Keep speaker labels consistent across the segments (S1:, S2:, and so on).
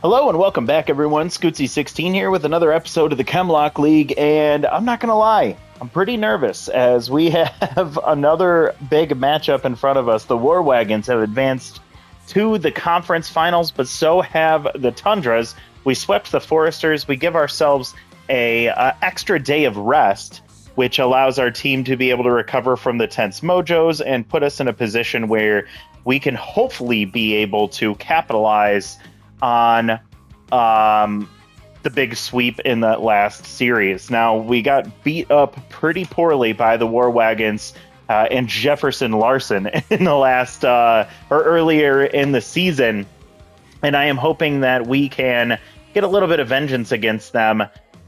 S1: Hello and welcome back, everyone. Scootsy16 here with another episode of the Chemlock League, and I'm not going to lie, I'm pretty nervous as we have another big matchup in front of us. The War Wagons have advanced to the conference finals, but so have the Tundras. We swept the Foresters. We give ourselves a extra day of rest, which allows our team to be able to recover from the tense mojos and put us in a position where we can hopefully be able to capitalize on the big sweep in that last series. Now, we got beat up pretty poorly by the War Wagons and Jefferson Larson in the last or earlier in the season, and I am hoping that we can get a little bit of vengeance against them,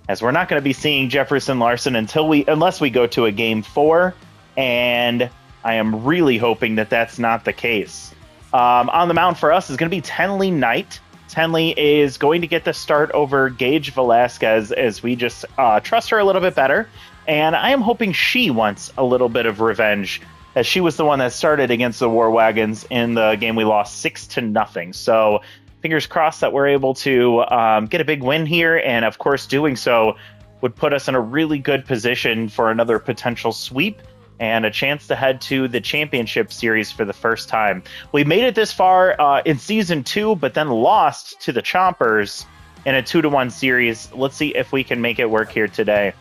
S1: as we're not going to be seeing Jefferson Larson unless we go to a game 4, and I am really hoping that that's not the case. On the mound for us is going to be Tenley Knight. Tenley is going to get the start over Gage Velasquez as we just trust her a little bit better. And I am hoping she wants a little bit of revenge, as she was the one that started against the War Wagons in the game we lost 6-0. So fingers crossed that we're able to get a big win here. And of course, doing so would put us in a really good position for another potential sweep and a chance to head to the championship series for the first time. We made it this far in Season 2, but then lost to the Chompers in a 2-1 series. Let's see if we can make it work here today.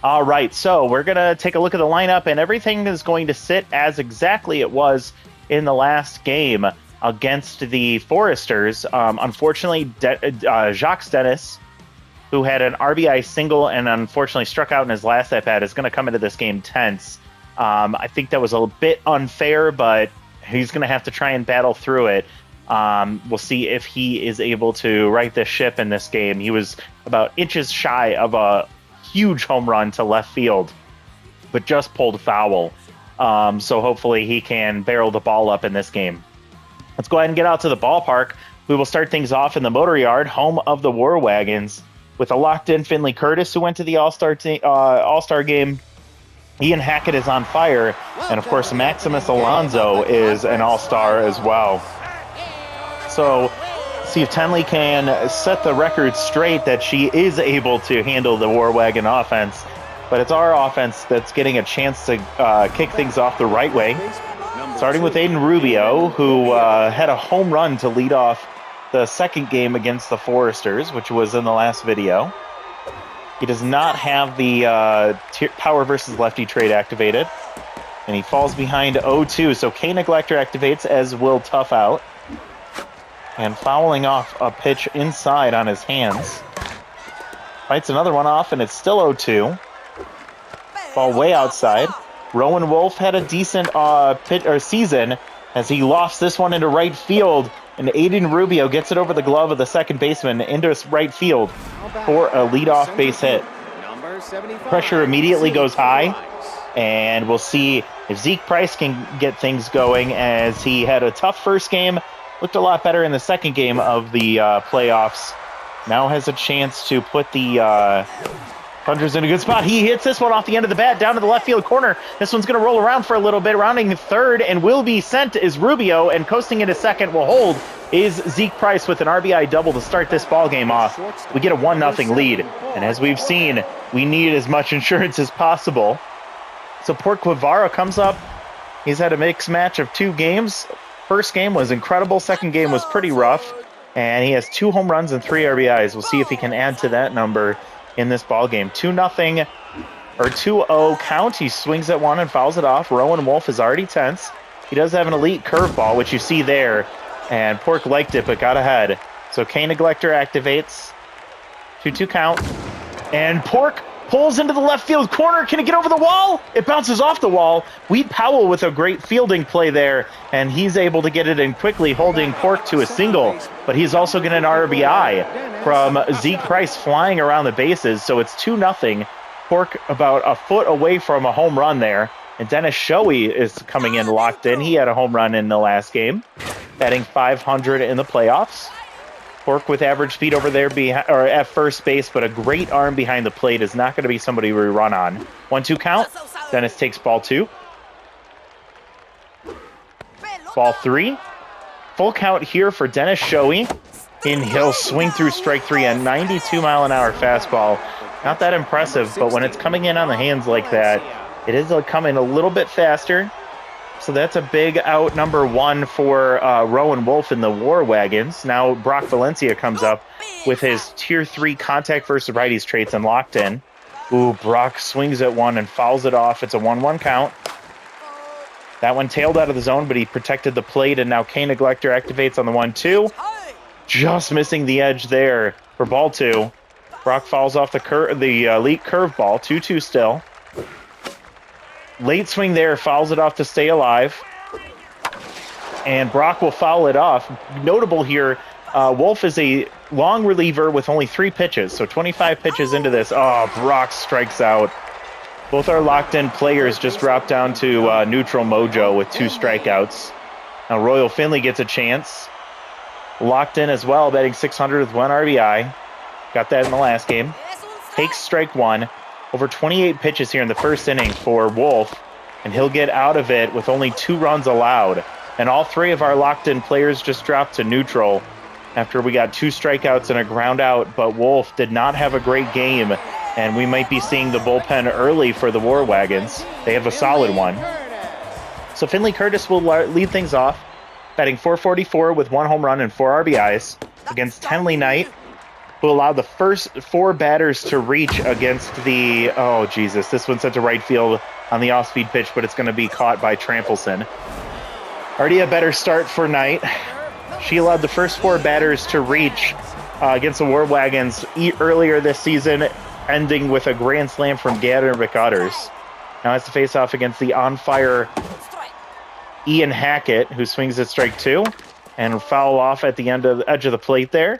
S1: All right, so we're going to take a look at the lineup, and everything is going to sit as exactly it was in the last game against the Foresters. Unfortunately, Jacques Dennis, who had an RBI single and unfortunately struck out in his last at-bat, is going to come into this game tense. I think that was a bit unfair, but he's going to have to try and battle through it. We'll see if he is able to right the ship in this game. He was about inches shy of a huge home run to left field, but just pulled foul. So hopefully he can barrel the ball up in this game. Let's go ahead and get out to the ballpark. We will start things off in the Motor Yard, home of the War Wagons, with a locked-in Finley Curtis, who went to the All-Star game. Ian Hackett is on fire, and of course Maximus Alonso is an All-Star as well. So see if Tenley can set the record straight that she is able to handle the War Wagon offense. But it's our offense that's getting a chance to kick things off the right way. Starting with Aiden Rubio, who had a home run to lead off the second game against the Foresters, which was in the last video. He does not have the power versus lefty trait activated, and he falls behind 0-2. So K Neglector activates, as will Tough Out, and fouling off a pitch inside on his hands. Fights another one off, and it's still 0-2. Ball way outside. Rowan Wolf had a decent season as he lofts this one into right field, and Aiden Rubio gets it over the glove of the second baseman into right field for a leadoff base hit. Pressure immediately goes high, and we'll see if Zeke Price can get things going, as he had a tough first game, looked a lot better in the second game of the playoffs. Now has a chance to put the Tundras in a good spot. He hits this one off the end of the bat down to the left field corner. This one's going to roll around for a little bit. Rounding third and will be sent is Rubio, and coasting into second will hold is Zeke Price with an RBI double to start this ball game off. We get a 1-0 lead, and as we've seen, we need as much insurance as possible. So Port Guevara comes up. He's had a mixed match of 2 games. First game was incredible. Second game was pretty rough, and he has 2 home runs and 3 RBIs. We'll see if he can add to that number in this ball game. 2-0 or 2-0 count. He swings at one and fouls it off. Rowan Wolf is already tense. He does have an elite curveball, which you see there, and Pork liked it but got ahead. So K Neglector activates. 2-2 count, and Pork pulls into the left field corner. Can it get over the wall? It bounces off the wall. Wheat Powell with a great fielding play there, and he's able to get it in quickly, holding Pork to a single. But he's also getting an RBI from Zeke Price flying around the bases. So it's 2-0. Pork about a foot away from a home run there. And Dennis Shoei is coming in locked in. He had a home run in the last game, batting .500 in the playoffs. Pork with average speed over there at first base, but a great arm behind the plate is not going to be somebody we run on. 1-2 count. Dennis takes ball 2. Ball 3. Full count here for Dennis Shoei. And he'll swing through strike three, a 92-mile-an-hour fastball. Not that impressive, but when it's coming in on the hands like that, it is coming a little bit faster. So that's a big out number one for Rowan Wolf in the War Wagons. Now Brock Valencia comes up with his Tier 3 contact versus righties traits and locked in. Ooh, Brock swings at one and fouls it off. It's a 1-1 count. That one tailed out of the zone, but he protected the plate, and now K Neglector activates on the 1-2. Just missing the edge there for ball two. Brock fouls off the elite curveball, 2-2 still. Late swing there, fouls it off to stay alive. And Brock will foul it off. Notable here, Wolf is a long reliever with only 3 pitches, so 25 pitches into this. Oh, Brock strikes out. Both our locked-in players just dropped down to neutral mojo with 2 strikeouts. Now Royal Finley gets a chance. Locked in as well, batting 600 with 1 RBI. Got that in the last game. Takes strike one. Over 28 pitches here in the first inning for Wolf, and he'll get out of it with only 2 runs allowed. And all 3 of our locked-in players just dropped to neutral after we got 2 strikeouts and a ground out, but Wolf did not have a great game, and we might be seeing the bullpen early for the War Wagons. They have a solid one. So Finley Curtis will lead things off, batting .444 with 1 home run and 4 RBIs against Tenley Knight, who allowed the first 4 batters to reach against the... Oh, Jesus. This one's sent to right field on the off-speed pitch, but it's going to be caught by Trampelson. Already a better start for Knight. She allowed the first 4 batters to reach against the War Wagons earlier this season, ending with a grand slam from Gander McUtters. Now has to face off against the on-fire Ian Hackett, who swings at strike 2, and foul off at the edge of the plate there.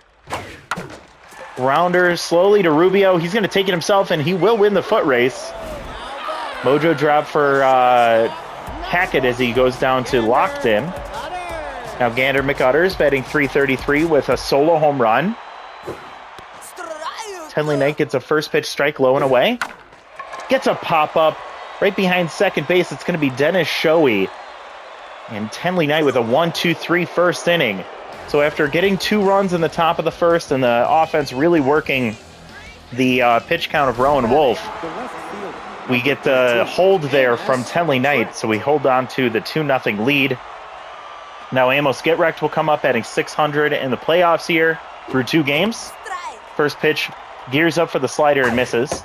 S1: Rounder slowly to Rubio. He's going to take it himself, and he will win the foot race. Mojo drop for Hackett as he goes down to locked in. Now Gander McUtters batting .333 with a solo home run. Tenley Knight gets a first pitch strike low and away. Gets a pop-up right behind second base. It's going to be Dennis Shoei. And Tenley Knight with a 1-2-3 first inning. So after getting 2 runs in the top of the first and the offense really working the pitch count of Rowan Wolf, we get the hold there from Tenley Knight, so we hold on to the 2-0 lead. Now Amos Getrect will come up batting .600 in the playoffs here through 2 games. First pitch, gears up for the slider and misses.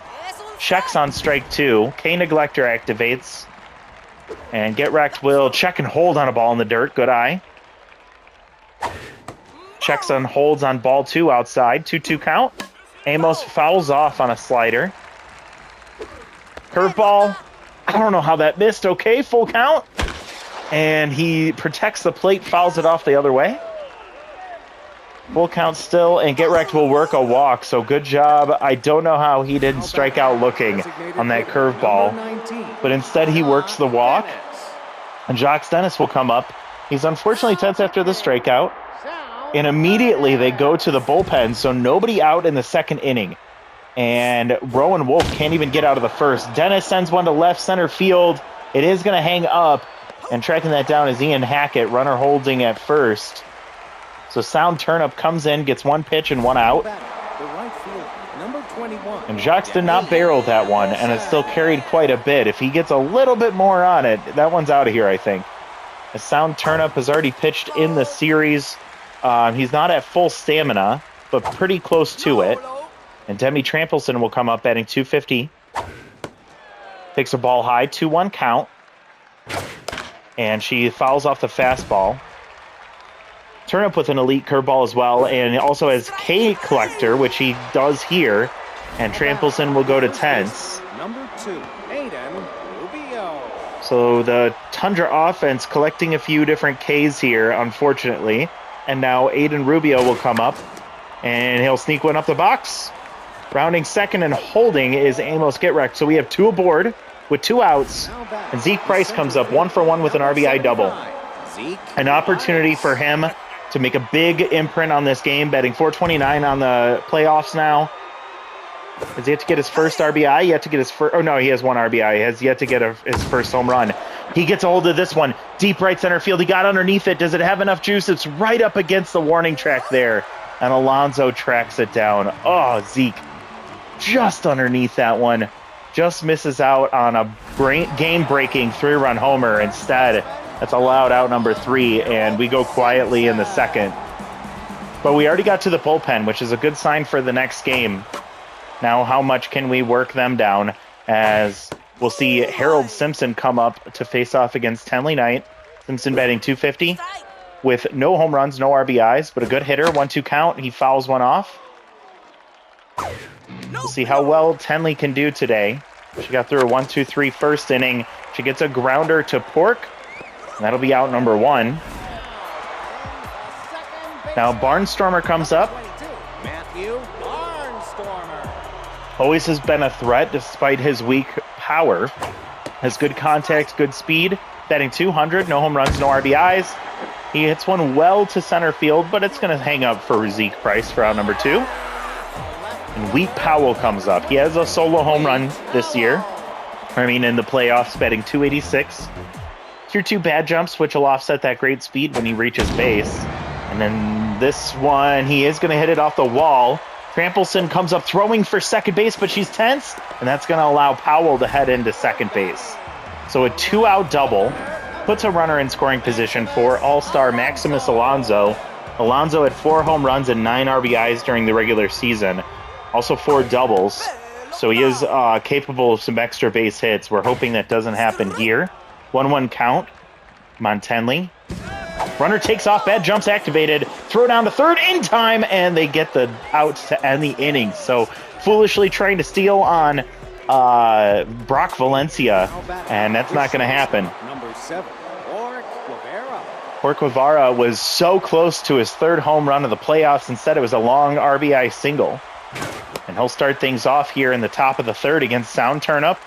S1: Checks on strike 2. K Neglector activates. And Getrect will check and hold on a ball in the dirt. Good eye. Checks on holds on ball 2 outside. 2-2 count. Amos fouls off on a slider. Curveball. I don't know how that missed. Okay, full count. And he protects the plate, fouls it off the other way. Full count still, and Getrect will work a walk, so good job. I don't know how he didn't strike out looking on that curveball, but instead he works the walk. And Jacques Dennis will come up. He's unfortunately tense after the strikeout. And immediately they go to the bullpen, so nobody out in the second inning. And Rowan Wolf can't even get out of the first. Dennis sends one to left center field. It is going to hang up, and tracking that down is Ian Hackett, runner holding at first. So Sound Turnup comes in, gets 1 pitch and 1 out. And Jacques did not barrel that one, and it still carried quite a bit. If he gets a little bit more on it, that one's out of here, I think. As Sound Turnup has already pitched in the series. He's not at full stamina, but pretty close to it. And Demi Trampelson will come up batting .250. Takes a ball high, 2-1 count. And she fouls off the fastball. Turnup with an elite curveball as well, and also has K Collector, which he does here. And Trampelson will go to tense.
S2: Number 2, Aiden Rubio.
S1: So the Tundra offense collecting a few different Ks here, unfortunately. And now Aiden Rubio will come up, and he'll sneak one up the box. Rounding second and holding is Amos Getrect. So we have 2 aboard with 2 outs. And Zeke Price comes up 1 for 1 with an RBI double. An opportunity for him to make a big imprint on this game, betting .429 on the playoffs now. Has yet to get his first RBI, yet to get his first... Oh, no, he has 1 RBI. He has yet to get his first home run. He gets a hold of this one. Deep right center field. He got underneath it. Does it have enough juice? It's right up against the warning track there. and Alonso tracks it down. Oh, Zeke just underneath that one. Just misses out on a game-breaking 3-run homer. Instead, that's allowed out number 3, and we go quietly in the second. But we already got to the bullpen, which is a good sign for the next game. Now, how much can we work them down? As we'll see Harold Simpson come up to face off against Tenley Knight. Simpson batting .250 with no home runs, no RBIs, but a good hitter. 1-2 count. He fouls one off. We'll see how well Tenley can do today. She got through a 1-2-3 first inning. She gets a grounder to Pork, and that'll be out number 1. Now Barnstormer comes up. Always has been a threat despite his weak power. Has good contact, good speed. Batting .200, no home runs, no RBIs. He hits one well to center field, but it's going to hang up for Zeke Price for out number 2. And Wheat Powell comes up. He has a solo home run this year. In the playoffs, batting .286. Tier 2 bad jumps, which will offset that great speed when he reaches base. And then this one, he is going to hit it off the wall. Trampelson comes up throwing for second base, but she's tense, and that's going to allow Powell to head into second base. So a 2-out double puts a runner in scoring position for All-Star Maximus Alonso. Alonso had 4 home runs and 9 RBIs during the regular season. Also 4 doubles. So he is capable of some extra base hits. We're hoping that doesn't happen here. 1-1 count. Montenley. Runner takes off, bad jumps activated. Throw down to third in time, and they get the out to end the inning. So foolishly trying to steal on Brock Valencia, and that's not going to happen.
S2: Number 7,
S1: Guevara was so close to his 3rd home run of the playoffs. Instead, it was a long RBI single. And he'll start things off here in the top of the 3rd against Sound Turnup.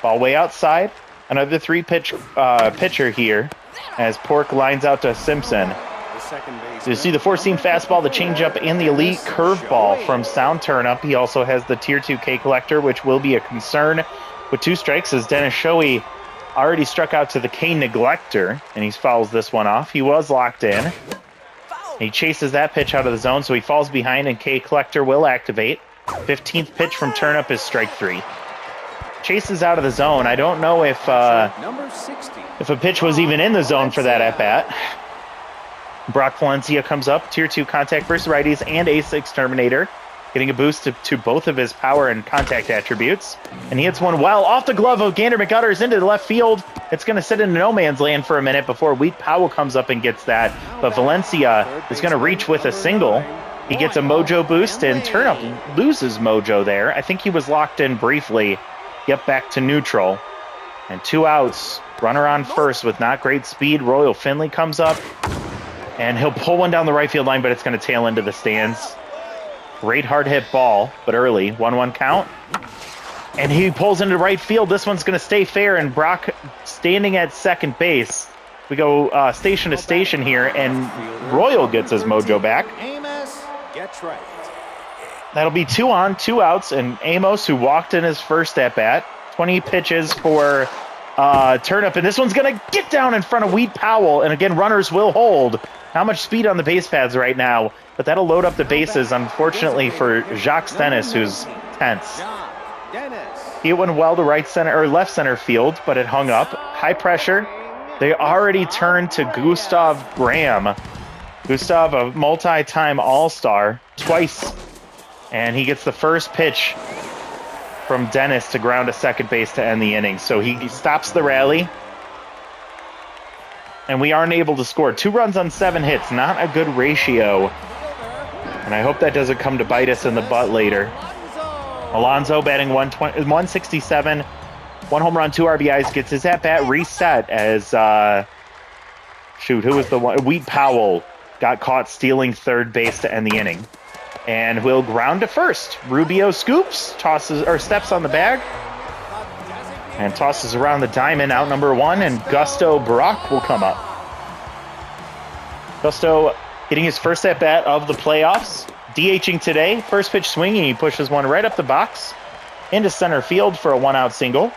S1: Ball way outside. Another 3-pitch pitcher here as Pork lines out to Simpson. So you see the 4-seam fastball, the changeup, and the elite curveball from Sound Turnup. He also has the Tier 2 K Collector, which will be a concern with 2 strikes as Dennis Shoei already struck out to the K Neglector, and he fouls this one off. He was locked in. He chases that pitch out of the zone, so he falls behind, and K Collector will activate. 15th pitch from Turnup is strike 3. Chases out of the zone. I don't know if a pitch was even in the zone for that at-bat. Brock Valencia comes up, Tier 2 contact versus righties and Ace Exterminator, getting a boost to both of his power and contact attributes. And he hits one well off the glove of Gander McGutters into the left field. It's going to sit in no man's land for a minute before Wheat Powell comes up and gets that. But Valencia is going to reach with a single. He gets a mojo boost, and Turnup loses mojo there. I think he was locked in briefly. Get back to neutral. And 2 outs. Runner on first with not great speed. Royal Finley comes up. And he'll pull one down the right field line, but it's going to tail into the stands. Great hard hit ball, but early. 1-1 count. And he pulls into right field. This one's going to stay fair, and Brock standing at second base. We go station to station here, and Royal gets his mojo back.
S2: Amos gets right.
S1: That'll be 2 on, 2 outs, and Amos, who walked in his first at-bat. 20 pitches for Turnup, and this one's going to get down in front of Wheat Powell, and again, runners will hold. Not much speed on the base paths right now, but that'll load up the bases, unfortunately, for Jacques Dennis, who's tense. He went well to right center or left center field, but it hung up. High pressure. They already turned to Gustav Graham. Gustav, a multi-time All-Star, twice, and he gets the first pitch from Dennis to ground to second base to end the inning. So he stops the rally. And we aren't able to score. 2 runs on 7 hits. Not a good ratio. And I hope that doesn't come to bite us in the butt later. Alonso batting 167. 1 home run, 2 RBIs. Gets his at-bat reset as... who was the one? Wheat Powell got caught stealing third base to end the inning. And will ground to first. Rubio scoops, steps on the bag, and tosses around the diamond, out number 1, and Gusto Brock will come up. Gusto getting his first at-bat of the playoffs. DHing today. First pitch swinging, he pushes one right up the box into center field for a 1-out single.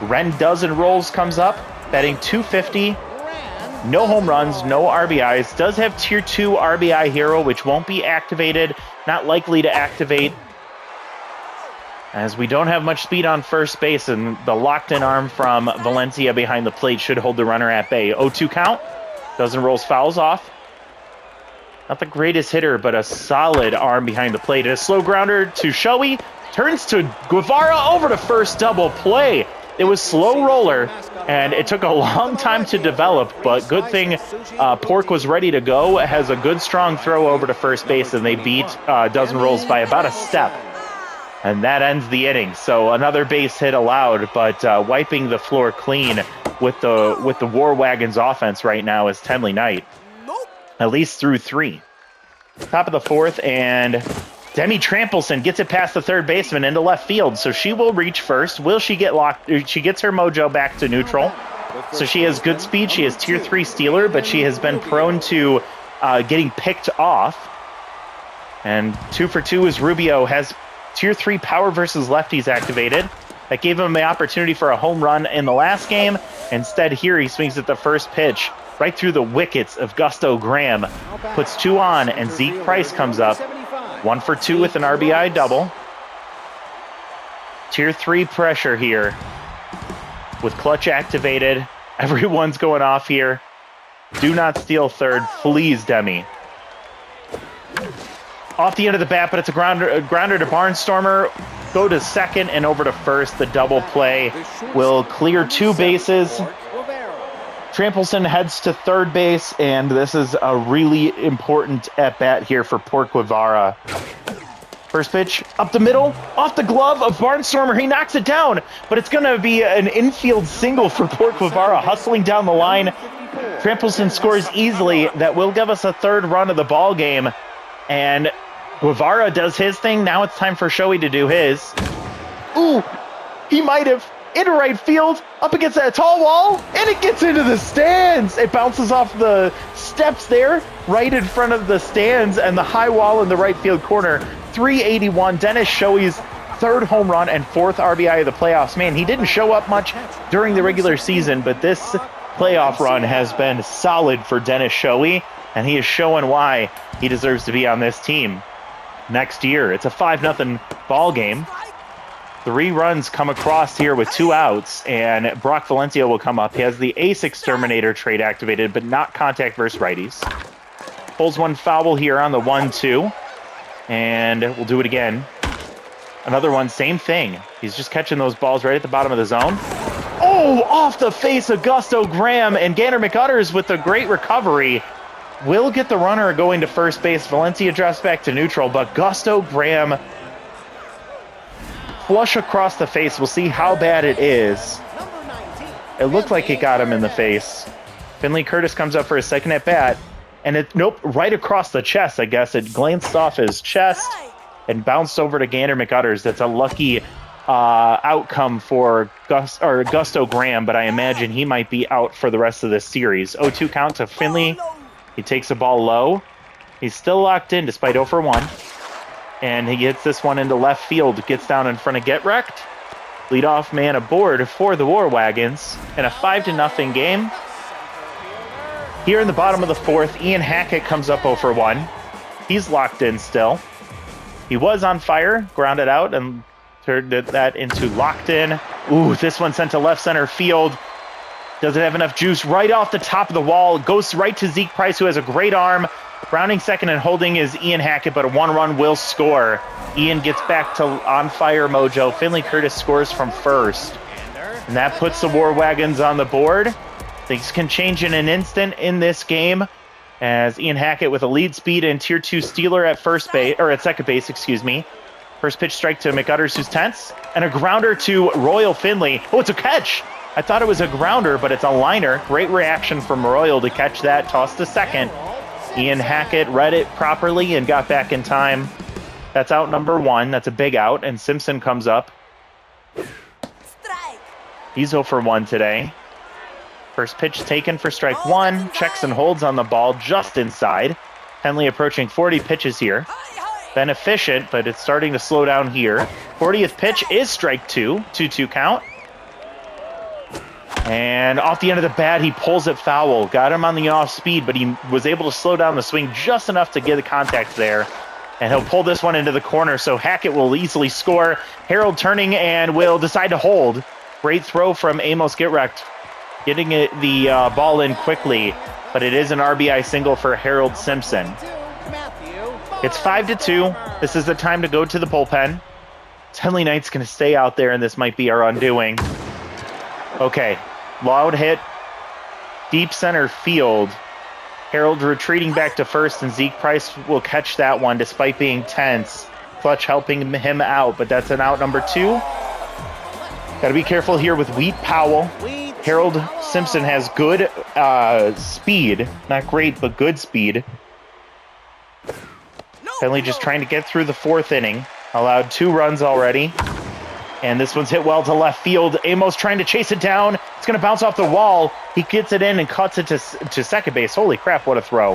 S1: Ren Dozen Rolls comes up, batting .250. No home runs, no RBIs. Does have tier 2 RBI hero, which won't be activated. Not likely to activate, as we don't have much speed on first base, and the locked-in arm from Valencia behind the plate should hold the runner at bay. 0-2 count. Doesn't rolls fouls off. Not the greatest hitter, but a solid arm behind the plate. A slow grounder to Shoei. Turns to Guevara over to first, double play. It was slow roller, and it took a long time to develop, but good thing Pork was ready to go. Has a good, strong throw over to first base, and they beat Dozen Rolls by about a step. And that ends the inning. So another base hit allowed, but wiping the floor clean with the War Wagons offense right now is Tenley Knight. At least through 3. Top of the 4th, and Demi Trampleson gets it past the third baseman into left field, so she will reach first. Will she get locked? She gets her mojo back to neutral. So she has good speed. She has tier 3 stealer, but she has been prone to getting picked off. And 2 for 2 is Rubio. Has tier 3 power versus lefties activated. That gave him the opportunity for a home run in the last game. Instead, here he swings at the first pitch right through the wickets of Gusto Graham. Puts 2 on, and Zeke Price comes up. 1 for 2 with an RBI double. Tier 3 pressure here. With clutch activated. Everyone's going off here. Do not steal third, please, Demi. Off the end of the bat, but it's a grounder to Barnstormer. Go to second and over to first. The double play will clear 2 bases. Trampleson heads to third base, and this is a really important at-bat here for Pork Guevara. First pitch, up the middle, off the glove of Barnstormer. He knocks it down, but it's going to be an infield single for Pork Guevara, hustling down the line. Trampleson scores easily. That will give us a third run of the ball game, and Guevara does his thing. Now it's time for Shoei to do his. Ooh, he might have. Into right field, up against that tall wall, and it gets into the stands. It bounces off the steps there, right in front of the stands and the high wall in the right field corner. 381, Dennis Shoei's 3rd home run and 4th RBI of the playoffs. Man, he didn't show up much during the regular season, but this playoff run has been solid for Dennis Shoei, and he is showing why he deserves to be on this team next year. It's a 5-0 ball game. 3 runs come across here with 2 outs, and Brock Valencia will come up. He has the Ace Exterminator trait activated, but not contact versus righties. Pulls 1 foul here on the 1-2, and we'll do it again. Another one, same thing. He's just catching those balls right at the bottom of the zone. Oh, off the face of Gusto Graham, and Gander McUtters with a great recovery will get the runner going to first base. Valencia drops back to neutral, but Gusto Graham flush across the face. We'll see how bad it is. It looked like it got him in the face. Finley Curtis comes up for his second at bat, and nope, right across the chest, I guess. It glanced off his chest and bounced over to Gander McUtters. That's a lucky outcome for Gusto Graham, but I imagine he might be out for the rest of this series. 0-2 count to Finley. He takes the ball low. He's still locked in despite 0 for 1. And he gets this one into left field. Gets down in front of Get Wrecked. Leadoff man aboard for the War Wagons in a 5-0 game. Here in the bottom of the 4th, Ian Hackett comes up 0 for 1. He's locked in still. He was on fire, grounded out, and turned that into locked in. Ooh, this one sent to left center field. Doesn't have enough juice. Right off the top of the wall. Goes right to Zeke Price, who has a great arm. Rounding second and holding is Ian Hackett, but a 1-run will score. Ian gets back to on-fire mojo. Finley Curtis scores from first. And that puts the War Wagons on the board. Things can change in an instant in this game, as Ian Hackett with a lead speed and tier 2 stealer at second base, excuse me. First pitch strike to McUtters, who's tense, and a grounder to Royal Finley. Oh, it's a catch! I thought it was a grounder, but it's a liner. Great reaction from Royal to catch that, toss to second. Ian Hackett read it properly and got back in time. That's out number 1. That's a big out, and Simpson comes up. He's 0 for 1 today. First pitch taken for strike 1. Checks and holds on the ball just inside. Henley approaching 40 pitches here. Been efficient, but it's starting to slow down here. 40th pitch is strike 2. 2-2 count. And off the end of the bat, he pulls it foul. Got him on the off speed, but he was able to slow down the swing just enough to get the contact there. And he'll pull this one into the corner, so Hackett will easily score. Harold turning and will decide to hold. Great throw from Amos Gitrect, getting the ball in quickly, but it is an RBI single for Harold Simpson. It's 5-2. This is the time to go to the bullpen. Tenley Knight's going to stay out there, and this might be our undoing. Okay, loud hit, deep center field. Harold retreating back to first, and Zeke Price will catch that one despite being tense. Clutch helping him out, but that's an out number 2. Got to be careful here with Wheat Powell. Harold Simpson has good speed. Not great, but good speed. Finally just trying to get through the 4th inning. Allowed 2 runs already. And this one's hit well to left field. Amos trying to chase it down. It's going to bounce off the wall. He gets it in and cuts it to second base. Holy crap, what a throw.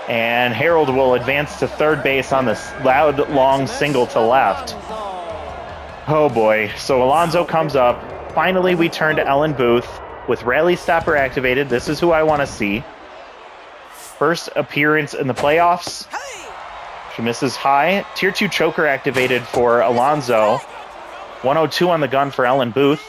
S1: And Harold will advance to third base on this loud, long single to left. Oh boy. So Alonso comes up. Finally, we turn to Ellen Booth with Rally Stopper activated. This is who I want to see. First appearance in the playoffs. She misses high. Tier 2 choker activated for Alonso. 102 on the gun for Ellen Booth.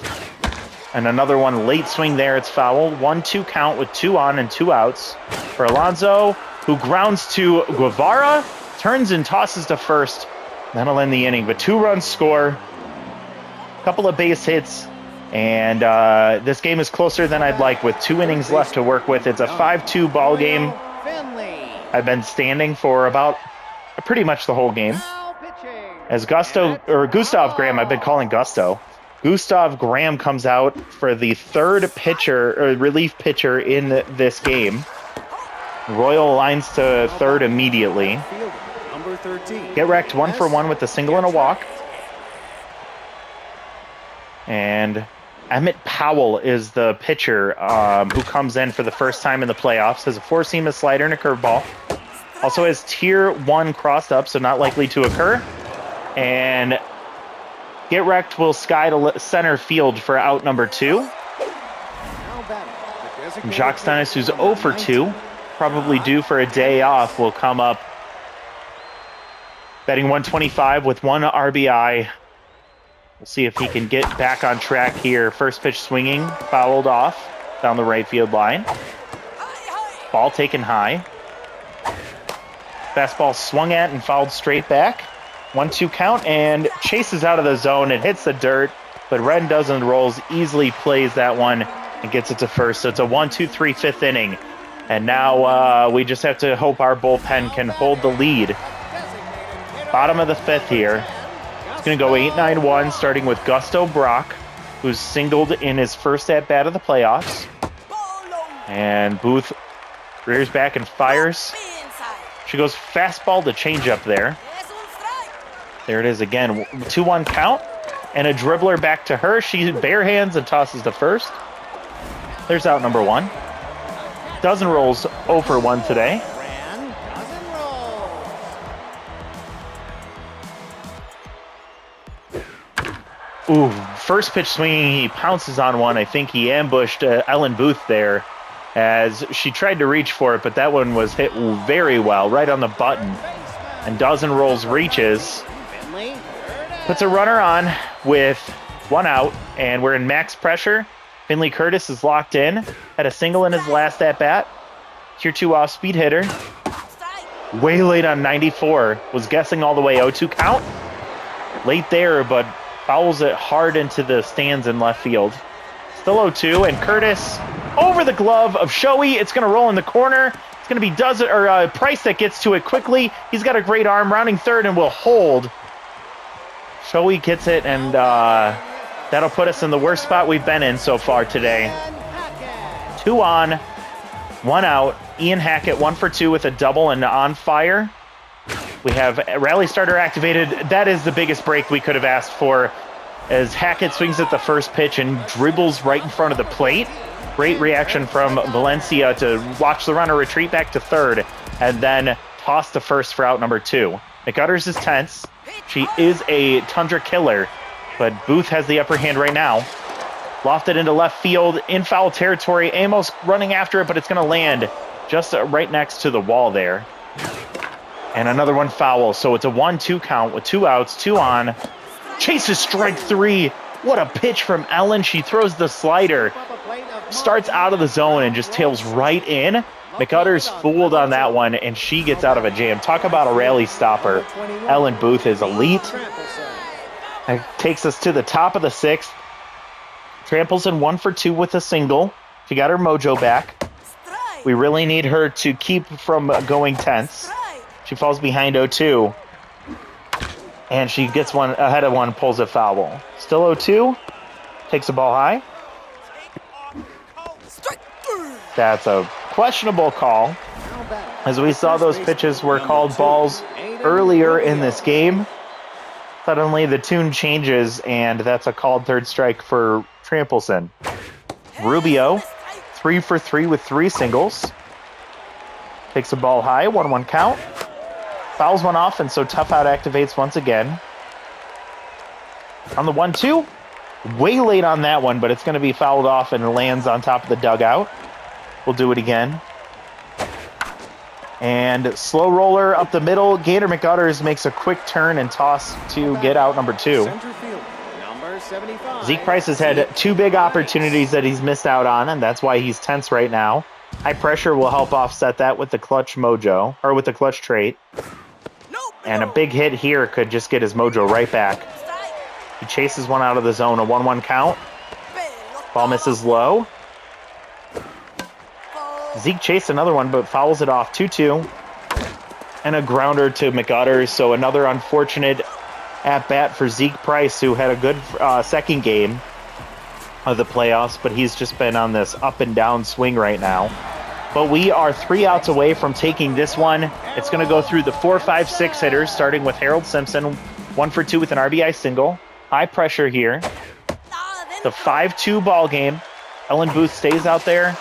S1: And another one late swing there. It's foul. 1-2 count with 2 on and 2 outs for Alonso, who grounds to Guevara, turns and tosses to first. That'll end the inning. But 2 runs score. Couple of base hits. And this game is closer than I'd like with 2 innings left to work with. It's a 5-2 ball game. I've been standing for about pretty much the whole game. As Gustav Graham, I've been calling Gusto. Gustav Graham comes out for the 3rd pitcher, or relief pitcher in this game. Royal lines to 3rd immediately. Get wrecked 1 for 1 with a single and a walk. And Emmett Powell is the pitcher who comes in for the first time in the playoffs. Has a 4-seam, a slider, and a curveball. Also has Tier 1 crossed up, so not likely to occur. And Get Wrecked will sky to center field for out number 2. Jacques Stennis, who's 0 for 2, probably due for a day off, will come up batting 125 with 1 RBI. We'll see if he can get back on track here. First pitch swinging, fouled off down the right field line. Ball taken high. Fastball swung at and fouled straight back. 1-2 count and chases out of the zone. It hits the dirt, but Ren doesn't rolls, easily plays that one and gets it to first. So it's a 1-2-3 5th inning. And now we just have to hope our bullpen can hold the lead. Bottom of the 5th here. It's going to go 8-9-1, starting with Gusto Brock, who's singled in his first at-bat of the playoffs. And Booth rears back and fires. She goes fastball to changeup there. There it is again. 2-1 count. And a dribbler back to her. She bare hands and tosses to first. There's out number 1. Dozen rolls 0 for 1 today. Ooh, first pitch swinging. He pounces on one. I think he ambushed Ellen Booth there as she tried to reach for it, but that one was hit very well, right on the button. And Dozen rolls reaches. Puts a runner on with 1 out, and we're in max pressure. Finley Curtis is locked in. Had a single in his last at-bat. Tier 2 off-speed hitter. Way late on 94. Was guessing all the way 0-2 count. Late there, but fouls it hard into the stands in left field. Still 0-2, and Curtis over the glove of Shoei. It's going to roll in the corner. It's going to be Price that gets to it quickly. He's got a great arm, rounding third, and will hold. Shoei gets it, and that'll put us in the worst spot we've been in so far today. 2 on, 1 out. Ian Hackett 1 for 2 with a double and on fire. We have Rally Starter activated. That is the biggest break we could have asked for, as Hackett swings at the first pitch and dribbles right in front of the plate. Great reaction from Valencia to watch the runner retreat back to third and then toss to first for out number 2. McUtters is tense. She is a Tundra killer, but Booth has the upper hand right now. Lofted into left field in foul territory. Amos running after it, but it's going to land just right next to the wall there. And another one foul. So it's a 1-2 count with 2 outs, 2 on. Chases strike 3. What a pitch from Ellen. She throws the slider. Starts out of the zone and just tails right in. McUtter's fooled on that one, and she gets out of a jam. Talk about a rally stopper. Ellen Booth is elite. It takes us to the top of the 6th. Tramples in 1 for 2 with a single. She got her mojo back. We really need her to keep from going tense. She falls behind 0-2. And she gets one ahead of one, pulls a foul. Still 0-2. Takes the ball high. That's a questionable call. As we saw, those pitches were called balls earlier in this game. Suddenly the tune changes, and that's a called third strike for Trampleson. Rubio, 3 for 3 with 3 singles. Takes the ball high, 1-1 count. Fouls one off, and so tough out activates once again. On the 1-2, way late on that one, but it's going to be fouled off and lands on top of the dugout. We'll do it again. And slow roller up the middle. Gator McUtters makes a quick turn and toss to get out number 2. Zeke Price has had 2 big opportunities that he's missed out on, and that's why he's tense right now. High pressure will help offset that with the clutch mojo, or with the clutch trait. And a big hit here could just get his mojo right back. He chases one out of the zone, a 1-1 count. Ball misses low. Zeke chased another one, but fouls it off, 2-2. And a grounder to McUtters, so another unfortunate at-bat for Zeke Price, who had a good second game of the playoffs, but he's just been on this up-and-down swing right now. But we are 3 outs away from taking this one. It's going to go through the 4, 5, 6 hitters, starting with Harold Simpson, 1 for 2 with an RBI single. High pressure here. The 5-2 ball game. Ellen Booth stays out there.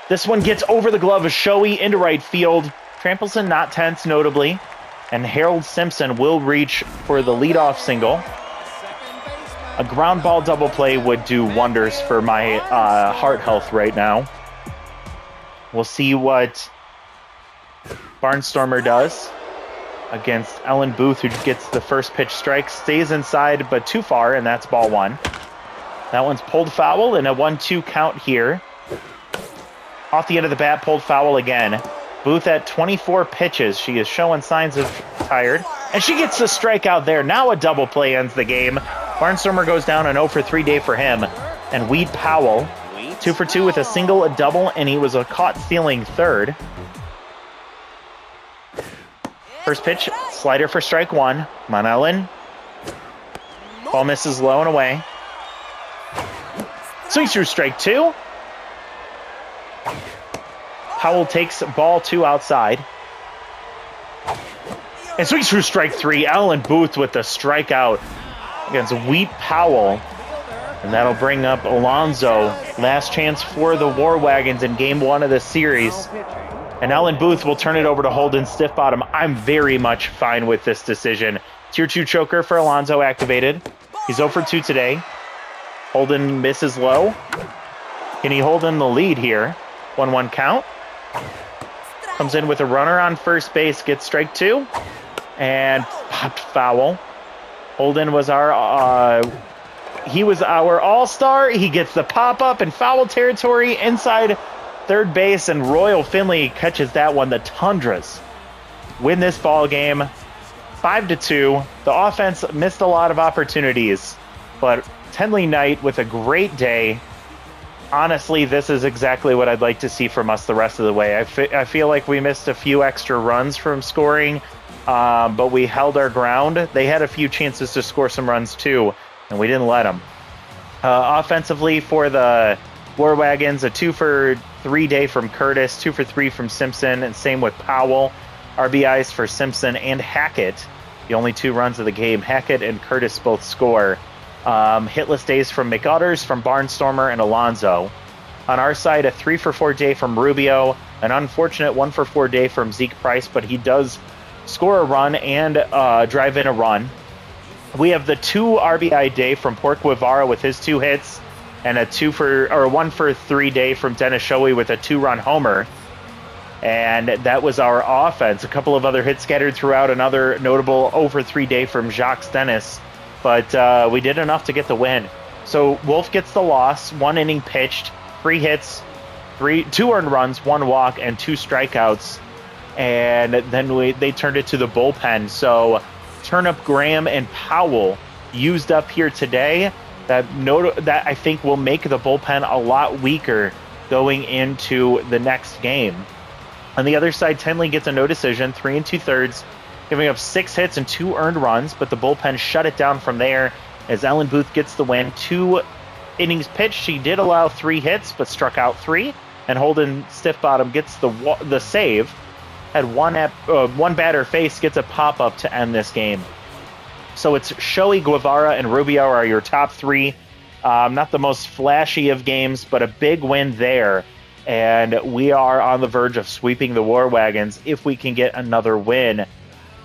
S1: This one gets over the glove of Shoei into right field. Trampleson not tense, notably. And Harold Simpson will reach for the leadoff single. A ground ball double play would do wonders for my heart health right now. We'll see what Barnstormer does against Ellen Booth, who gets the first pitch strike. Stays inside, but too far, and that's ball 1. That one's pulled foul, and a 1-2 count here. Off the end of the bat, pulled foul again. Booth at 24 pitches. She is showing signs of tired. And she gets the strikeout there. Now a double play ends the game. Barnstormer goes down, an 0 for 3 day for him. And Weed Powell, 2 for 2 with a single, a double, and he was a caught stealing third. First pitch, slider for strike 1. Come on, Ellen. Ball misses low and away. Swings through strike 2. Powell takes ball 2 outside. And swings through strike 3. Ellen Booth with the strikeout against Wheat Powell. And that'll bring up Alonzo. Last chance for the War Wagons in game 1 of the series. And Ellen Booth will turn it over to Holden Stiffbottom. I'm very much fine with this decision. Tier 2 choker for Alonzo activated. He's 0 for 2 today. Holden misses low. Can he hold in the lead here? 1-1 count. Comes in with a runner on first base, gets strike 2, and popped foul. Holden was our all-star. He gets the pop-up in foul territory inside third base, and Royal Finley catches that one. The Tundras win this ball game 5-2. The offense missed a lot of opportunities, but Tenley Knight with a great day. Honestly, this is exactly what I'd like to see from us the rest of the way. I feel like we missed a few extra runs from scoring, but we held our ground. They had a few chances to score some runs too, and we didn't let them. Offensively for the War Wagons, a 2 for 3 day from Curtis, 2 for 3 from Simpson, and same with Powell. RBIs for Simpson and Hackett, the only 2 runs of the game. Hackett and Curtis both score. Hitless days from McUtters, from Barnstormer, and Alonzo. On our side, a 3 for 4 day from Rubio, an unfortunate 1 for 4 day from Zeke Price, but he does score a run and drive in a run. We have the 2 RBI day from Pork Guevara with his 2 hits, and a 1 for 3 day from Dennis Shoei with a 2-run homer. And that was our offense. A couple of other hits scattered throughout, another notable 0 for 3 day from Jacques Dennis. But we did enough to get the win. So Wolf gets the loss, 1 inning pitched, 3 hits, 2 earned runs, 1 walk, and 2 strikeouts. And then they turned it to the bullpen. So Turnip, Graham, and Powell used up here today. That I think will make the bullpen a lot weaker going into the next game. On the other side, Tenley gets a no decision, 3 2/3, giving up 6 hits and 2 earned runs, but the bullpen shut it down from there as Ellen Booth gets the win. 2 innings pitched. She did allow 3 hits, but struck out 3, and Holden Stiffbottom gets the save. Had one batter face, gets a pop-up to end this game. So it's Shoei, Guevara, and Rubio are your top 3. Not the most flashy of games, but a big win there. And we are on the verge of sweeping the War Wagons if we can get another win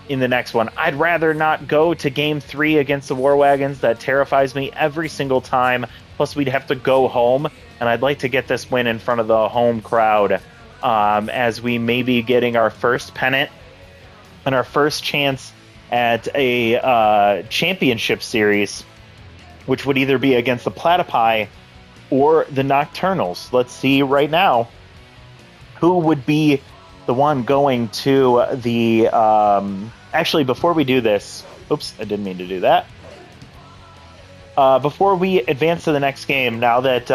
S1: in the next one. I'd rather not go to Game 3 against the War Wagons. That terrifies me every single time. Plus, we'd have to go home, and I'd like to get this win in front of the home crowd as we may be getting our first pennant and our first chance at a championship series, which would either be against the Platypi or the Nocturnals. Let's see right now who would be the one going to the... actually, before we do this... Oops, I didn't mean to do that. Before we advance to the next game, now that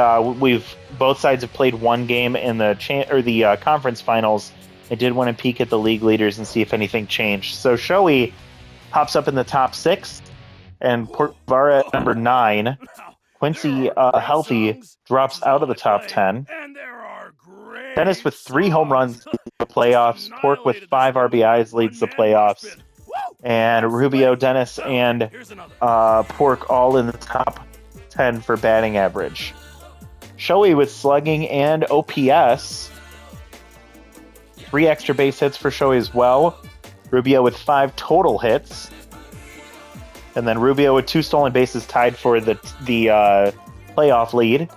S1: both sides have played one game in the conference finals, I did want to peek at the league leaders and see if anything changed. So Shoei pops up in the top 6, and Port Guevara at number 9. Quincy Healthy drops out of the top 10. Dennis with 3 home runs leads the playoffs. Pork with 5 RBIs leads the playoffs. And Rubio, Dennis, and Pork all in the top 10 for batting average. Shoei with slugging and OPS. 3 extra base hits for Shoei as well. Rubio with 5 total hits. And then Rubio with 2 stolen bases tied for the playoff lead.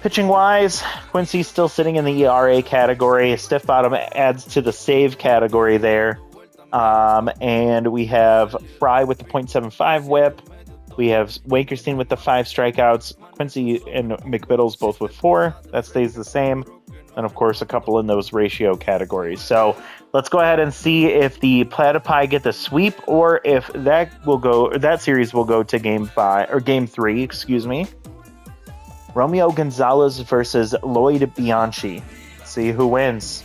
S1: Pitching-wise, Quincy's still sitting in the ERA category. Stiff Bottom adds to the save category there. And we have Fry with the .75 whip. We have Wankerstein with the 5 strikeouts. Quincy and McBiddles both with 4. That stays the same. And, of course, a couple in those ratio categories. So let's go ahead and see if the Platypi get the sweep or if that series will go to Game 3, excuse me. Romeo Gonzalez versus Lloyd Bianchi. See who wins.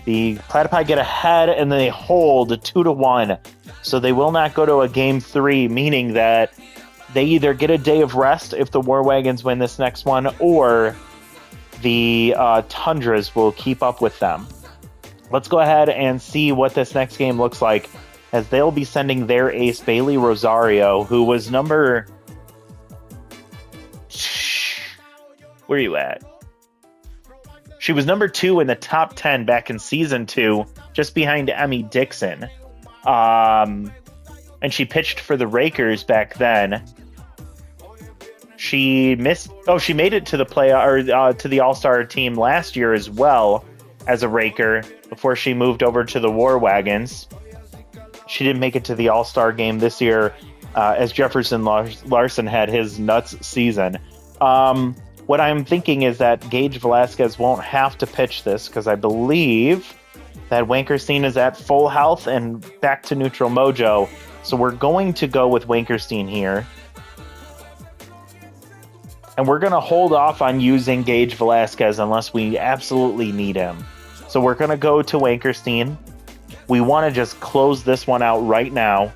S1: The Platypi get ahead and they hold 2-1. So they will not go to a Game 3, meaning that they either get a day of rest if the War Wagons win this next one, or the Tundras will keep up with them. Let's go ahead and see what this next game looks like, as they'll be sending their ace, Bailey Rosario, who was number... Where are you at? She was number 2 in the top 10 back in Season 2, just behind Emmy Dixon. And she pitched for the Rakers back then. She made it to the to the All-Star team last year as well as a Raker before she moved over to the War Wagons. She didn't make it to the All-Star game this year as Jefferson Larson had his nuts season. What I'm thinking is that Gage Velasquez won't have to pitch this because I believe that Wankerstein is at full health and back to neutral mojo. So we're going to go with Wankerstein here. And we're going to hold off on using Gage Velasquez unless we absolutely need him. So we're going to go to Wankerstein. We want to just close this one out right now.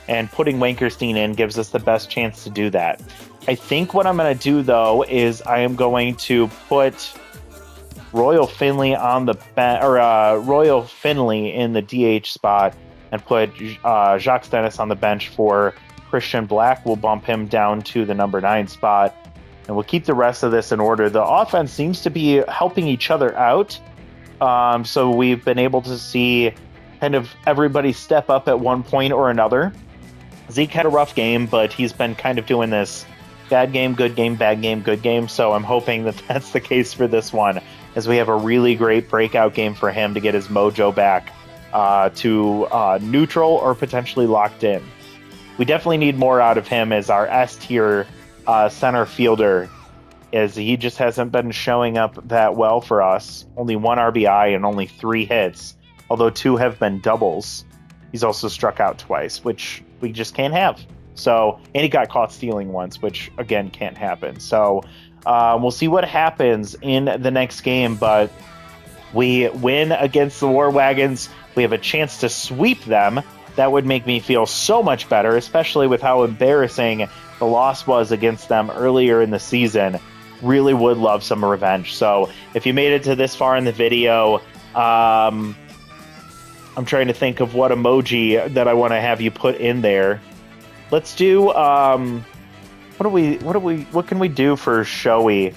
S1: And putting Wankerstein in gives us the best chance to do that. I think what I'm going to do, though, is I am going to put Royal Finley on the Royal Finley in the DH spot and put Jacques Dennis on the bench for Christian Black. We'll bump him down to the number 9 spot. And we'll keep the rest of this in order. The offense seems to be helping each other out. So we've been able to see kind of everybody step up at one point or another. Zeke had a rough game, but he's been kind of doing this bad game, good game, bad game, good game. So I'm hoping that that's the case for this one, as we have a really great breakout game for him to get his mojo back to neutral or potentially locked in. We definitely need more out of him as our S-tier center fielder, as he just hasn't been showing up that well for us. Only 1 RBI and only 3 hits, although 2 have been doubles. He's also struck out twice, which we just can't have. So, and he got caught stealing once, which again can't happen. So we'll see what happens in the next game, but we win against the War Wagons. We have a chance to sweep them. That would make me feel so much better, especially with how embarrassing the loss was against them earlier in the season. Really would love some revenge. So if you made it to this far in the video, I'm trying to think of what emoji that I want to have you put in there. Let's do what can we do for showy?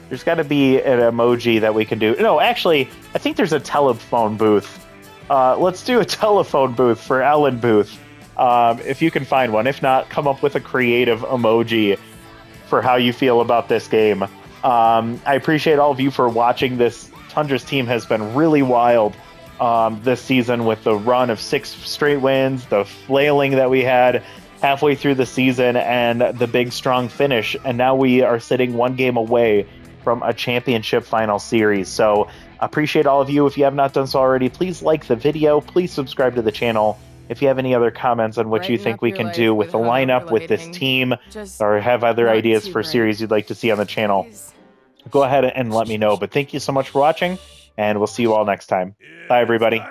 S1: There's got to be an emoji that we can do. No, actually, I think there's a telephone booth. Let's do a telephone booth for Ellen Booth. If you can find one. If not, come up with a creative emoji for how you feel about this game. I appreciate all of you for watching. This Tundra's team has been really wild this season, with the run of 6 straight wins, the flailing that we had halfway through the season, and the big strong finish. And now we are sitting 1 game away from a championship final series. So appreciate all of you. If you have not done so already, please like the video. Please subscribe to the channel. If you have any other comments on what you think we can do with the lineup, with this team, or have other ideas for series you'd like to see on the channel, go ahead and let me know. But thank you so much for watching, and we'll see you all next time. Bye, everybody.